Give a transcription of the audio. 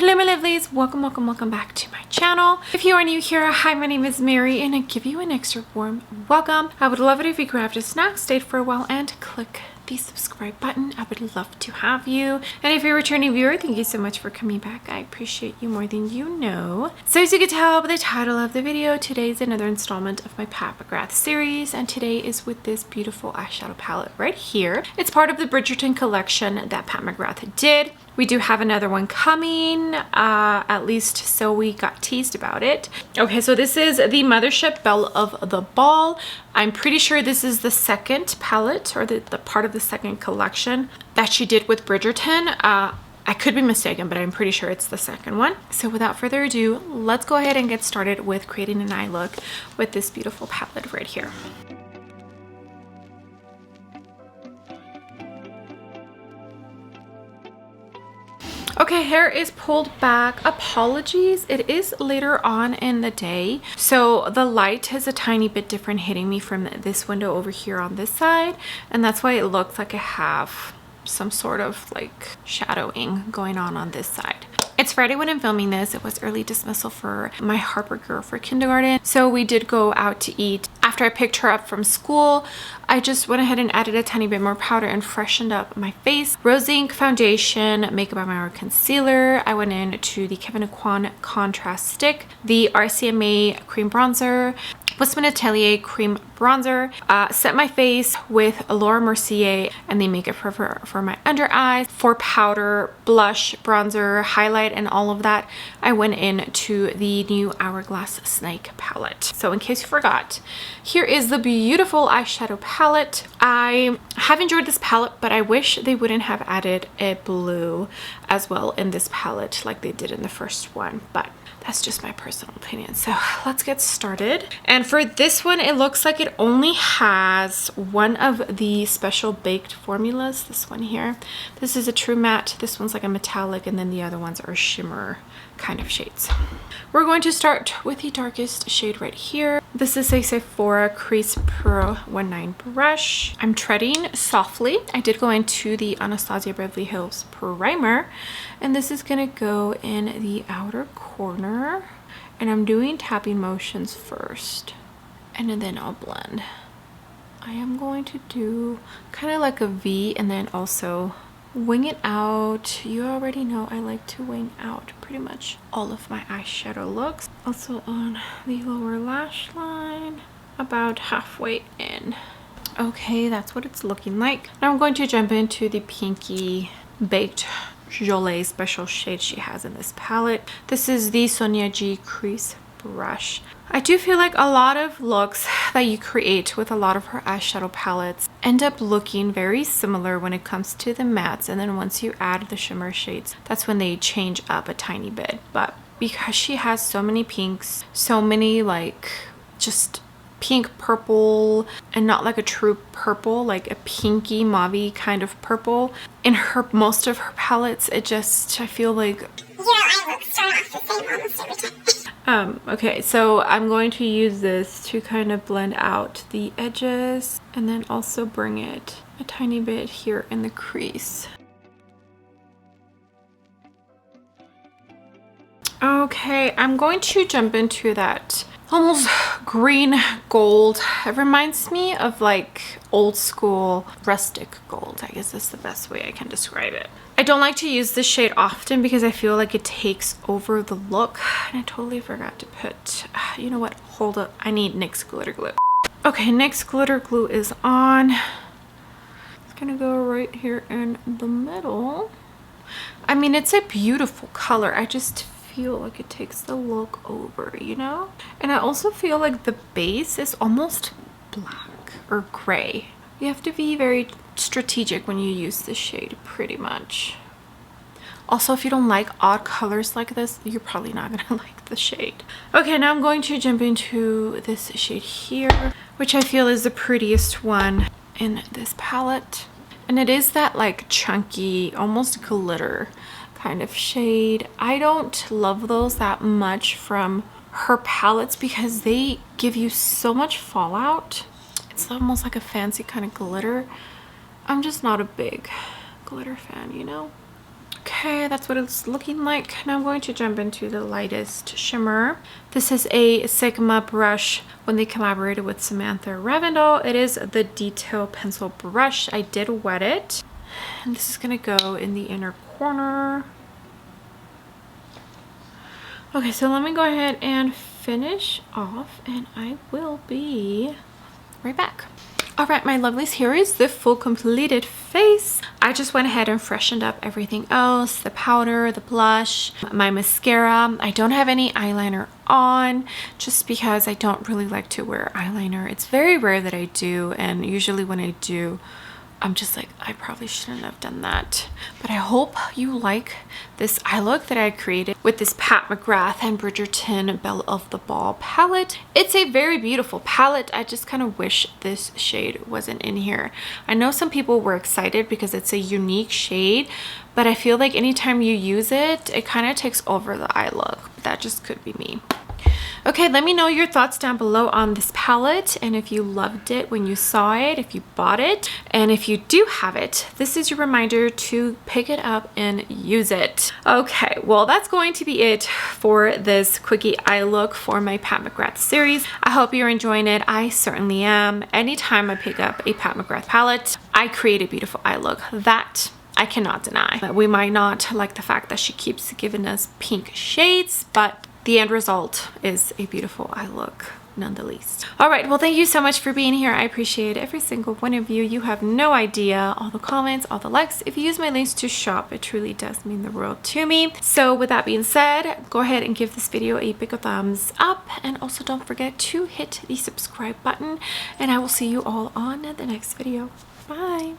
Hello my lovelies, welcome back to my channel. If you are new here, hi, my name is Mary and I give you an extra warm welcome. I would love it if you grabbed a snack, stayed for a while and click the subscribe button. I would love to have you. And if you're a returning viewer, thank you so much for coming back. I appreciate you more than you know. So as you can tell by the title of the video, today is another installment of my Pat McGrath series, and today is with this beautiful eyeshadow palette right here. It's part of the Bridgerton collection that Pat McGrath did. We do have another one coming, at least so we got teased about it. Okay, so this is the Mothership Belle of the Ball. I'm pretty sure this is the second palette, or the part of the second collection that she did with Bridgerton. I could be mistaken, but I'm pretty sure it's the second one. So without further ado, let's go ahead and get started with creating an eye look with this beautiful palette right here. Okay, hair is pulled back. Apologies, it is later on in the day, so the light is a tiny bit different hitting me from this window over here on this side, and that's why it looks like I have some sort of like shadowing going on this side. It's Friday when I'm filming this. It was early dismissal for my Harper girl for kindergarten, so we did go out to eat. After I picked her up from school, I just went ahead and added a tiny bit more powder and freshened up my face. Rose Inc foundation, Makeup by Myra concealer. I went in to the Kevyn Aucoin contrast stick, the RCMA cream bronzer, Westman Atelier cream bronzer, set my face with Laura Mercier and the makeup for my under eyes. For powder, blush, bronzer, highlight, and all of that, I went in to the new Hourglass Snake palette. So in case you forgot, here is the beautiful eyeshadow palette. I have enjoyed this palette, but I wish they wouldn't have added a blue as well in this palette like they did in the first one, but that's just my personal opinion. So let's get started. And for this one, it looks like it only has one of the special baked formulas. This one here. This is a true matte. This one's like a metallic, and then the other ones are shimmer kind of shades. We're going to start with the darkest shade right here. This is a Sephora Crease Pro 19 brush. I'm treading softly. I did go into the Anastasia Beverly Hills primer, and this is gonna go in the outer corner, and I'm doing tapping motions first and then I'll blend. I am going to do kind of like a V and then also wing it out. You already know I like to wing out pretty much all of my eyeshadow looks. Also on the lower lash line, about halfway in. Okay, that's what it's looking like. Now I'm going to jump into the pinky baked Jolie special shade she has in this palette. This is the Sonia G crease brush. I do feel like a lot of looks that you create with a lot of her eyeshadow palettes end up looking very similar when it comes to the mattes, and then once you add the shimmer shades, that's when they change up a tiny bit. But because she has so many pinks, so many like just pink purple, and not like a true purple, like a pinky mauvey kind of purple in her most of her palettes, it just, I feel like your eye looks start off the same almost every time. Okay, so I'm going to use this to kind of blend out the edges and then also bring it a tiny bit here in the crease. Okay, I'm going to jump into that almost green gold. It reminds me of like old school rustic gold. I guess that's the best way I can describe it. I don't like to use this shade often because I feel like it takes over the look, and I totally forgot to put, you know what, hold up, I need NYX glitter glue. Okay, NYX glitter glue is on. It's gonna go right here in the middle. I mean, it's a beautiful color. I just feel like it takes the look over, you know? And I also feel like the base is almost black or gray. You have to be very strategic when you use this shade, pretty much. Also, if you don't like odd colors like this, you're probably not gonna like the shade. Okay, now I'm going to jump into this shade here, which I feel is the prettiest one in this palette. And it is that like chunky, almost glitter kind of shade. I don't love those that much from her palettes because they give you so much fallout. It's almost like a fancy kind of glitter. I'm just not a big glitter fan, you know? Okay, that's what it's looking like. Now I'm going to jump into the lightest shimmer. This is a Sigma brush when they collaborated with Samantha Ravindal. It is the detail pencil brush. I did wet it. And this is gonna go in the inner corner. Okay, so let me go ahead and finish off and I will be right back. All right, my lovelies, here is the full completed face. I just went ahead and freshened up everything else, the powder, the blush, my mascara. I don't have any eyeliner on just because I don't really like to wear eyeliner. It's very rare that I do, and usually when I do, I'm just like, I probably shouldn't have done that. But I hope you like this eye look that I created with this Pat McGrath and Bridgerton Belle of the Ball palette. It's a very beautiful palette. I just kind of wish this shade wasn't in here. I know some people were excited because it's a unique shade, but I feel like anytime you use it, it kind of takes over the eye look. But that just could be me. Okay, let me know your thoughts down below on this palette, and if you loved it when you saw it, if you bought it, and if you do have it, this is your reminder to pick it up and use it. Okay, well, that's going to be it for this quickie eye look for my Pat McGrath series. I hope you're enjoying it. I certainly am. Anytime I pick up a Pat McGrath palette, I create a beautiful eye look. That I cannot deny. We might not like the fact that she keeps giving us pink shades, but the end result is a beautiful eye look nonetheless. All right, well, thank you so much for being here. I appreciate every single one of you. You have no idea, all the comments, all the likes. If you use my links to shop, it truly does mean the world to me. So with that being said, go ahead and give this video a big thumbs up, and also don't forget to hit the subscribe button, and I will see you all on the next video. Bye.